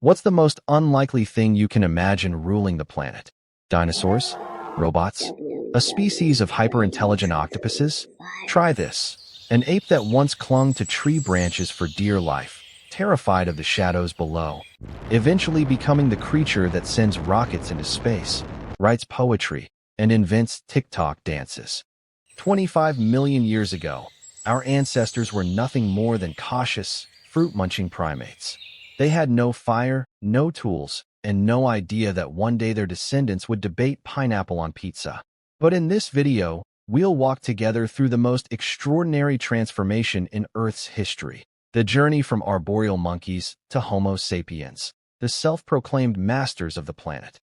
What's the most unlikely thing you can imagine ruling the planet? Dinosaurs? Robots? A species of hyper-intelligent octopuses? Try this. An ape that once clung to tree branches for dear life, terrified of the shadows below, eventually becoming the creature that sends rockets into space, writes poetry, and invents TikTok dances. 25 million years ago, our ancestors were nothing more than cautious, fruit-munching primates. They had no fire, no tools, and no idea that one day their descendants would debate pineapple on pizza. But in this video, we'll walk together through the most extraordinary transformation in Earth's history. The journey from arboreal monkeys to Homo sapiens, the self-proclaimed masters of the planet.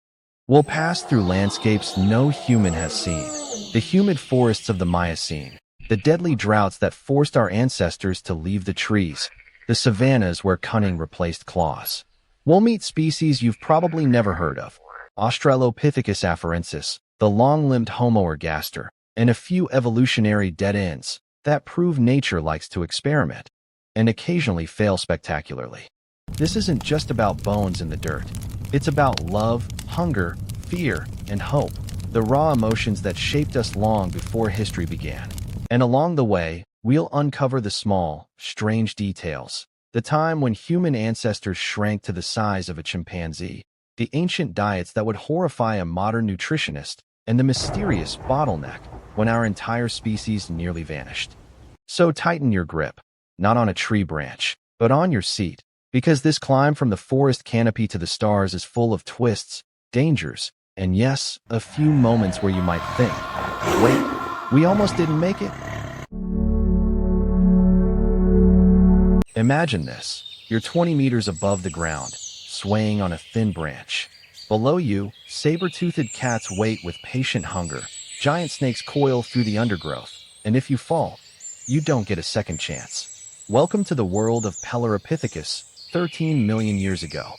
We'll pass through landscapes no human has seen, the humid forests of the Miocene, the deadly droughts that forced our ancestors to leave the trees, the savannas where cunning replaced claws. We'll meet species you've probably never heard of, Australopithecus afarensis, the long-limbed Homo ergaster, and a few evolutionary dead ends that prove nature likes to experiment, and occasionally fail spectacularly. This isn't just about bones in the dirt. It's about love, hunger, fear, and hope, the raw emotions that shaped us long before history began. And along the way, we'll uncover the small, strange details. The time when human ancestors shrank to the size of a chimpanzee, the ancient diets that would horrify a modern nutritionist, and the mysterious bottleneck when our entire species nearly vanished. So tighten your grip, not on a tree branch, but on your seat, because this climb from the forest canopy to the stars is full of twists, dangers, and yes, a few moments where you might think, wait, we almost didn't make it? Imagine this. You're 20 meters above the ground, swaying on a thin branch. Below you, saber-toothed cats wait with patient hunger. Giant snakes coil through the undergrowth, and if you fall, you don't get a second chance. Welcome to the world of Pelorapithecus, 13 million years ago.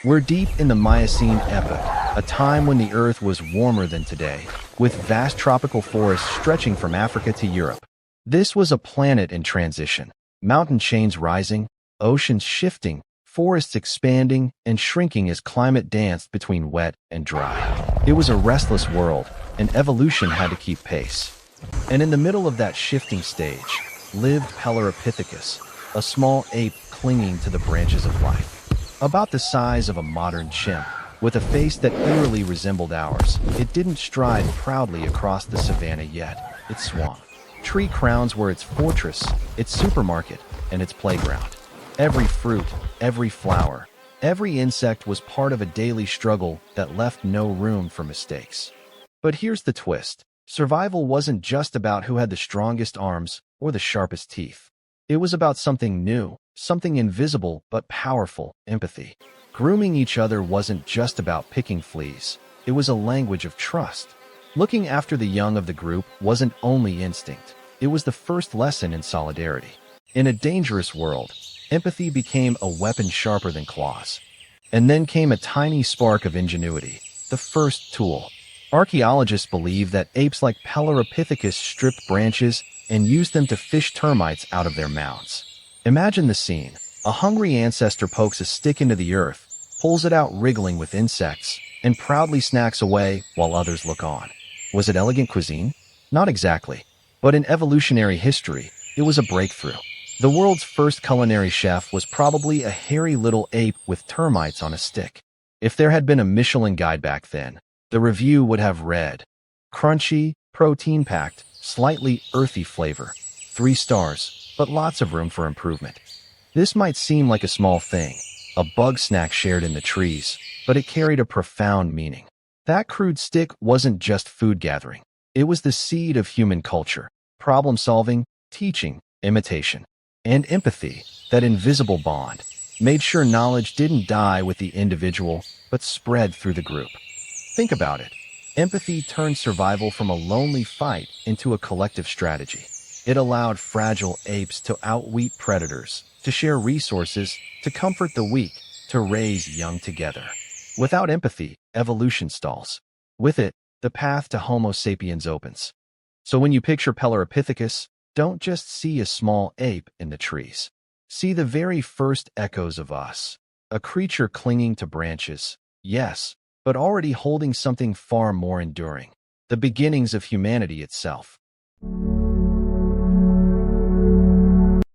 We're deep in the Miocene epoch, a time when the Earth was warmer than today, with vast tropical forests stretching from Africa to Europe. This was a planet in transition. Mountain chains rising, oceans shifting, forests expanding and shrinking as climate danced between wet and dry. It was a restless world, and evolution had to keep pace. And in the middle of that shifting stage, lived Pelorapithecus, a small ape clinging to the branches of life. About the size of a modern chimp, with a face that eerily resembled ours, it didn't stride proudly across the savanna yet. It swung. Tree crowns were its fortress, its supermarket, and its playground. Every fruit, every flower, every insect was part of a daily struggle that left no room for mistakes. But here's the twist. Survival wasn't just about who had the strongest arms or the sharpest teeth. It was about something new, something invisible but powerful, empathy. Grooming each other wasn't just about picking fleas. It was a language of trust. Looking after the young of the group wasn't only instinct. It was the first lesson in solidarity. In a dangerous world, empathy became a weapon sharper than claws. And then came a tiny spark of ingenuity, the first tool. Archaeologists believe that apes like Pelorapithecus stripped branches and used them to fish termites out of their mounds. Imagine the scene. A hungry ancestor pokes a stick into the earth, pulls it out wriggling with insects, and proudly snacks away while others look on. Was it elegant cuisine? Not exactly. But in evolutionary history, it was a breakthrough. The world's first culinary chef was probably a hairy little ape with termites on a stick. If there had been a Michelin guide back then, the review would have read, crunchy, protein-packed, slightly earthy flavor, 3 stars, but lots of room for improvement. This might seem like a small thing, a bug snack shared in the trees, but it carried a profound meaning. That crude stick wasn't just food gathering. It was the seed of human culture, problem-solving, teaching, imitation, and empathy. That invisible bond made sure knowledge didn't die with the individual, but spread through the group. Think about it. Empathy turned survival from a lonely fight into a collective strategy. It allowed fragile apes to outwit predators, to share resources, to comfort the weak, to raise young together. Without empathy, evolution stalls. With it, the path to Homo sapiens opens. So when you picture Pelorapithecus, don't just see a small ape in the trees. See the very first echoes of us. A creature clinging to branches, yes, but already holding something far more enduring. The beginnings of humanity itself.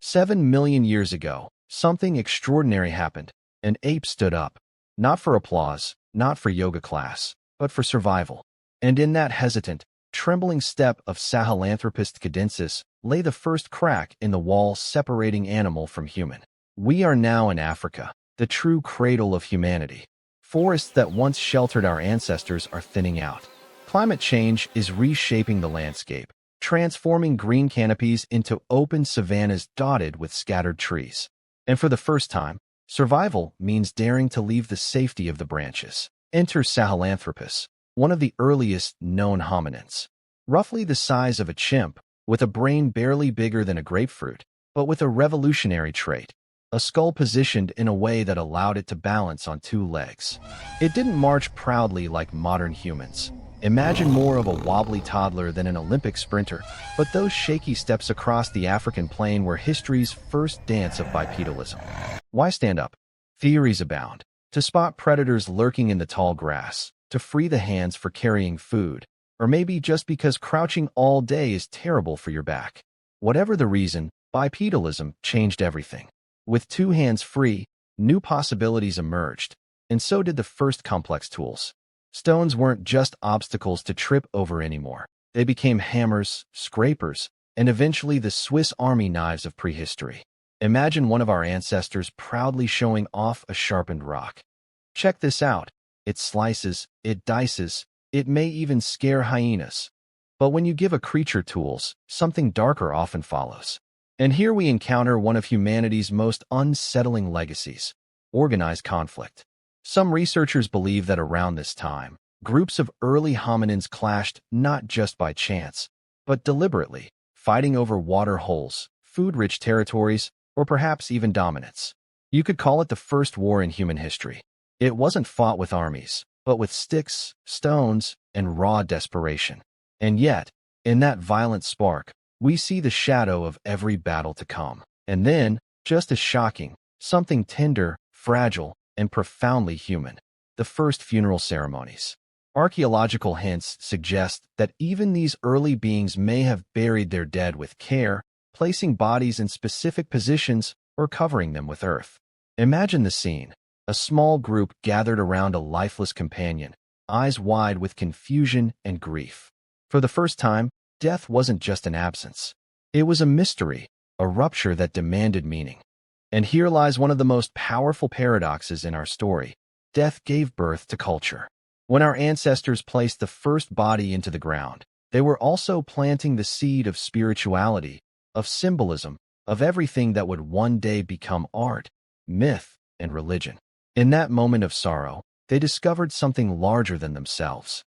7 million years ago, something extraordinary happened. An ape stood up. Not for applause, not for yoga class, but for survival. And in that hesitant, trembling step of Sahelanthropus cadensis lay the first crack in the wall separating animal from human. We are now in Africa, the true cradle of humanity. Forests that once sheltered our ancestors are thinning out. Climate change is reshaping the landscape, transforming green canopies into open savannas dotted with scattered trees. And for the first time, survival means daring to leave the safety of the branches. Enter Sahelanthropus, one of the earliest known hominins. Roughly the size of a chimp, with a brain barely bigger than a grapefruit, but with a revolutionary trait. A skull positioned in a way that allowed it to balance on two legs. It didn't march proudly like modern humans. Imagine more of a wobbly toddler than an Olympic sprinter, but those shaky steps across the African plain were history's first dance of bipedalism. Why stand up? Theories abound. To spot predators lurking in the tall grass, to free the hands for carrying food, or maybe just because crouching all day is terrible for your back. Whatever the reason, bipedalism changed everything. With two hands free, new possibilities emerged, and so did the first complex tools. Stones weren't just obstacles to trip over anymore. They became hammers, scrapers, and eventually the Swiss Army knives of prehistory. Imagine one of our ancestors proudly showing off a sharpened rock. Check this out. It slices, it dices, it may even scare hyenas. But when you give a creature tools, something darker often follows. And here we encounter one of humanity's most unsettling legacies: organized conflict. Some researchers believe that around this time, groups of early hominins clashed not just by chance, but deliberately, fighting over water holes, food-rich territories, or perhaps even dominance. You could call it the first war in human history. It wasn't fought with armies, but with sticks, stones, and raw desperation. And yet, in that violent spark, we see the shadow of every battle to come. And then, just as shocking, something tender, fragile, and profoundly human: the first funeral ceremonies. Archaeological hints suggest that even these early beings may have buried their dead with care, placing bodies in specific positions or covering them with earth. Imagine the scene: a small group gathered around a lifeless companion, eyes wide with confusion and grief. For the first time, death wasn't just an absence. It was a mystery, a rupture that demanded meaning. And here lies one of the most powerful paradoxes in our story. Death gave birth to culture. When our ancestors placed the first body into the ground, they were also planting the seed of spirituality, of symbolism, of everything that would one day become art, myth, and religion. In that moment of sorrow, they discovered something larger than themselves.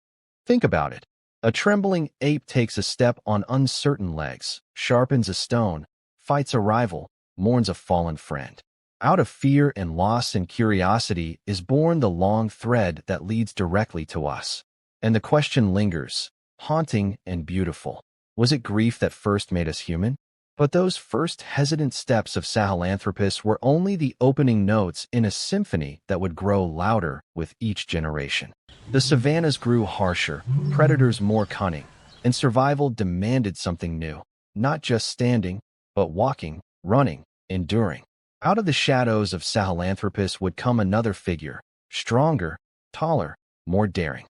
Think about it. A trembling ape takes a step on uncertain legs, sharpens a stone, fights a rival, mourns a fallen friend. Out of fear and loss and curiosity is born the long thread that leads directly to us. And the question lingers, haunting and beautiful. Was it grief that first made us human? But those first hesitant steps of Sahelanthropus were only the opening notes in a symphony that would grow louder with each generation. The savannas grew harsher, predators more cunning, and survival demanded something new. Not just standing, but walking, running, enduring. Out of the shadows of Sahelanthropus would come another figure, stronger, taller, more daring.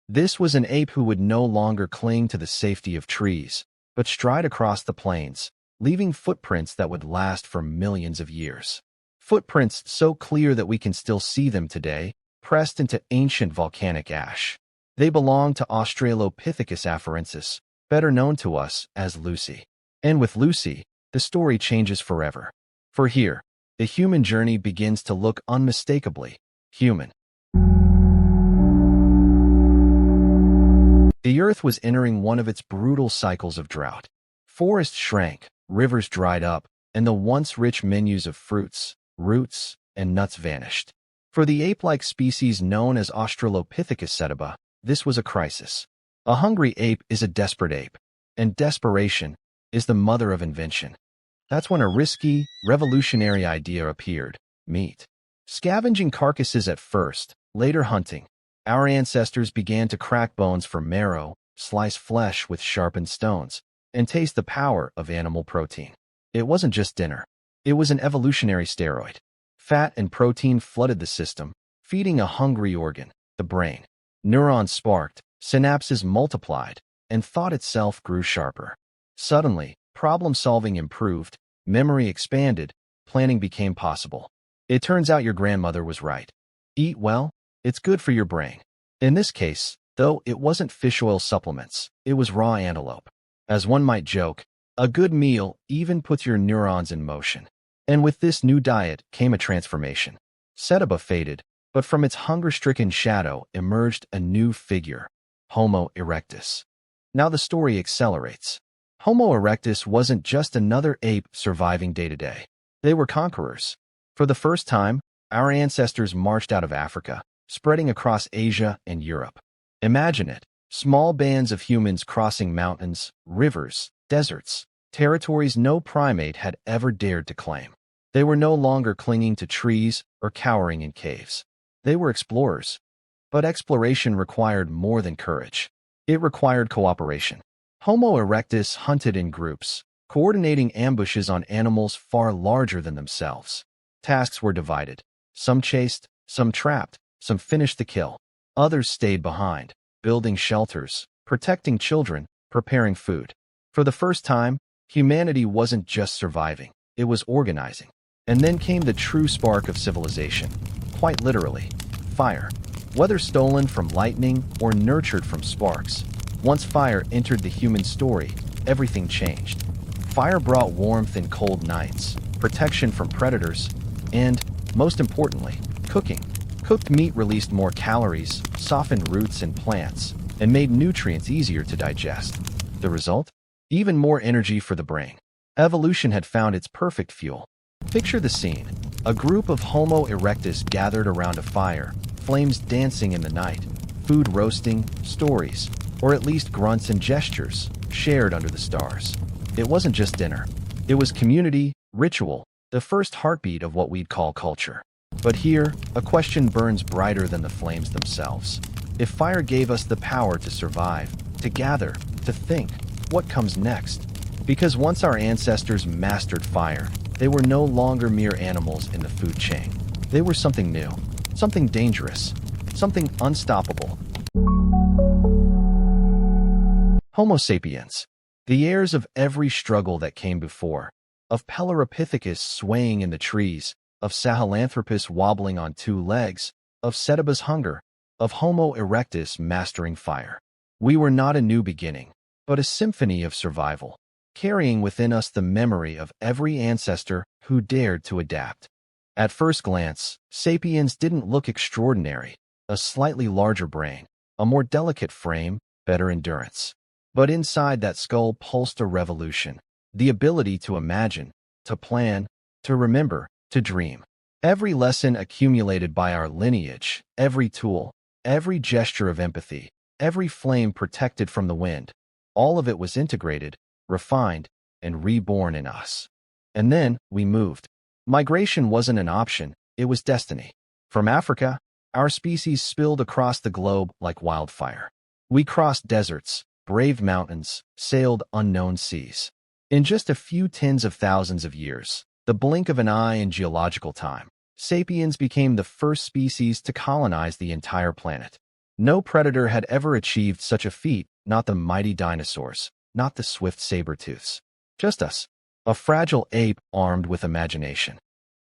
This was an ape who would no longer cling to the safety of trees, but stride across the plains, leaving footprints that would last for millions of years. Footprints so clear that we can still see them today, pressed into ancient volcanic ash. They belong to Australopithecus afarensis, better known to us as Lucy. And with Lucy, the story changes forever. For here, the human journey begins to look unmistakably human. The earth was entering one of its brutal cycles of drought. Forests shrank, rivers dried up, and the once rich menus of fruits, roots, and nuts vanished. For the ape-like species known as Australopithecus sediba, this was a crisis. A hungry ape is a desperate ape, and desperation is the mother of invention. That's when a risky, revolutionary idea appeared: meat. Scavenging carcasses at first, later hunting. Our ancestors began to crack bones for marrow, slice flesh with sharpened stones, and taste the power of animal protein. It wasn't just dinner. It was an evolutionary steroid. Fat and protein flooded the system, feeding a hungry organ, the brain. Neurons sparked, synapses multiplied, and thought itself grew sharper. Suddenly, problem-solving improved, memory expanded, planning became possible. It turns out your grandmother was right. Eat well, it's good for your brain. In this case, though, it wasn't fish oil supplements, it was raw antelope. As one might joke, a good meal even puts your neurons in motion. And with this new diet came a transformation. Sediba faded, but from its hunger-stricken shadow emerged a new figure, Homo erectus. Now the story accelerates. Homo erectus wasn't just another ape surviving day-to-day. They were conquerors. For the first time, our ancestors marched out of Africa, spreading across Asia and Europe. Imagine it, small bands of humans crossing mountains, rivers, deserts, territories no primate had ever dared to claim. They were no longer clinging to trees or cowering in caves. They were explorers. But exploration required more than courage. It required cooperation. Homo erectus hunted in groups, coordinating ambushes on animals far larger than themselves. Tasks were divided. Some chased, some trapped, some finished the kill. Others stayed behind, building shelters, protecting children, preparing food. For the first time, humanity wasn't just surviving, it was organizing. And then came the true spark of civilization. Quite literally, fire. Whether stolen from lightning or nurtured from sparks, once fire entered the human story, everything changed. Fire brought warmth in cold nights, protection from predators, and, most importantly, cooking. Cooked meat released more calories, softened roots and plants, and made nutrients easier to digest. The result? Even more energy for the brain. Evolution had found its perfect fuel. Picture the scene. A group of Homo erectus gathered around a fire, flames dancing in the night, food roasting, stories, or at least grunts and gestures, shared under the stars. It wasn't just dinner. It was community, ritual, the first heartbeat of what we'd call culture. But here, a question burns brighter than the flames themselves. If fire gave us the power to survive, to gather, to think, what comes next? Because once our ancestors mastered fire, they were no longer mere animals in the food chain. They were something new, something dangerous, something unstoppable. Homo sapiens, the heirs of every struggle that came before, of Pelorapithecus swaying in the trees, of Sahelanthropus wobbling on two legs, of Sediba's hunger, of Homo erectus mastering fire. We were not a new beginning, but a symphony of survival, carrying within us the memory of every ancestor who dared to adapt. At first glance, sapiens didn't look extraordinary, a slightly larger brain, a more delicate frame, better endurance. But inside that skull pulsed a revolution, the ability to imagine, to plan, to remember, to dream. Every lesson accumulated by our lineage, every tool, every gesture of empathy, every flame protected from the wind, all of it was integrated, refined, and reborn in us. And then we moved. Migration wasn't an option, it was destiny. From Africa, our species spilled across the globe like wildfire. We crossed deserts, braved mountains, sailed unknown seas. In just a few tens of thousands of years, the blink of an eye in geological time, sapiens became the first species to colonize the entire planet. No predator had ever achieved such a feat, not the mighty dinosaurs, not the swift saber-tooths. Just us, a fragile ape armed with imagination.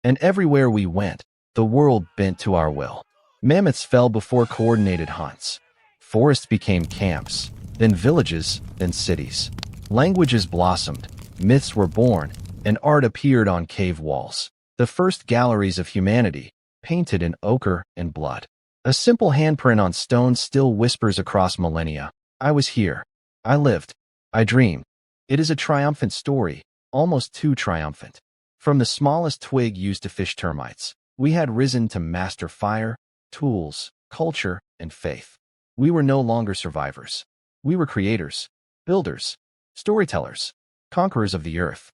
And everywhere we went, the world bent to our will. Mammoths fell before coordinated hunts. Forests became camps, then villages, then cities. Languages blossomed, myths were born, and art appeared on cave walls. The first galleries of humanity, painted in ochre and blood. A simple handprint on stone still whispers across millennia, "I was here. I lived. I dreamed." It is a triumphant story, almost too triumphant. From the smallest twig used to fish termites, we had risen to master fire, tools, culture, and faith. We were no longer survivors. We were creators, builders, storytellers, conquerors of the earth.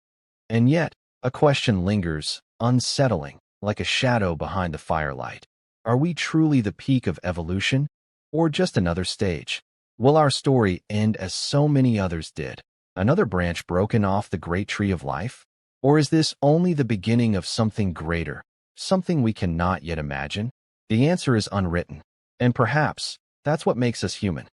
And yet, a question lingers, unsettling. like a shadow behind the firelight. Are we truly the peak of evolution, or just another stage? Will our story end as so many others did? Another branch broken off the great tree of life? Or is this only the beginning of something greater, something we cannot yet imagine? The answer is unwritten. And perhaps that's what makes us human.